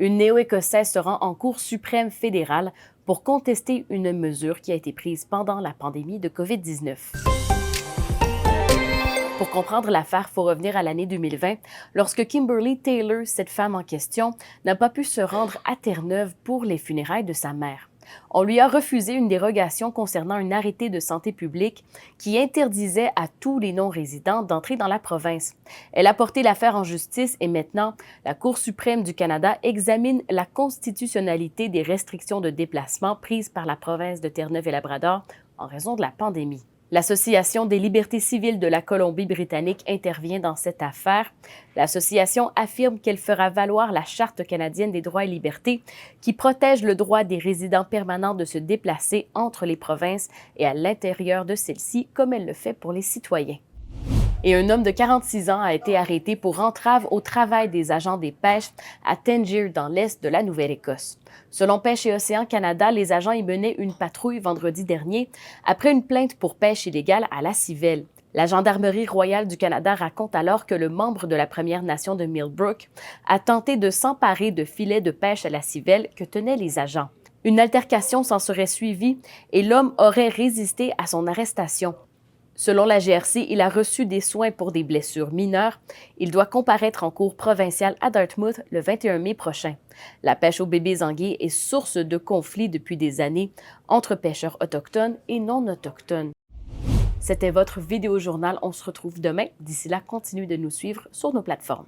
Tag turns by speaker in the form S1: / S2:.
S1: Une néo-écossaise se rend en Cour suprême fédérale pour contester une mesure qui a été prise pendant la pandémie de COVID-19. Pour comprendre l'affaire, il faut revenir à l'année 2020, lorsque Kimberly Taylor, cette femme en question, n'a pas pu se rendre à Terre-Neuve pour les funérailles de sa mère. On lui a refusé une dérogation concernant un arrêté de santé publique qui interdisait à tous les non-résidents d'entrer dans la province. Elle a porté l'affaire en justice et maintenant, la Cour suprême du Canada examine la constitutionnalité des restrictions de déplacement prises par la province de Terre-Neuve-et-Labrador en raison de la pandémie. L'Association des libertés civiles de la Colombie-Britannique intervient dans cette affaire. L'association affirme qu'elle fera valoir la Charte canadienne des droits et libertés qui protège le droit des résidents permanents de se déplacer entre les provinces et à l'intérieur de celles-ci, comme elle le fait pour les citoyens. Et un homme de 46 ans a été arrêté pour entrave au travail des agents des pêches à Tangier, dans l'est de la Nouvelle-Écosse. Selon Pêche et Océan Canada, les agents y menaient une patrouille vendredi dernier après une plainte pour pêche illégale à la civelle. La Gendarmerie royale du Canada raconte alors que le membre de la Première Nation de Millbrook a tenté de s'emparer de filets de pêche à la civelle que tenaient les agents. Une altercation s'en serait suivie et l'homme aurait résisté à son arrestation. Selon la GRC, il a reçu des soins pour des blessures mineures. Il doit comparaître en cour provinciale à Dartmouth le 21 mai prochain. La pêche aux bébés anguilles est source de conflits depuis des années entre pêcheurs autochtones et non autochtones. C'était votre vidéo journal. On se retrouve demain. D'ici là, continuez de nous suivre sur nos plateformes.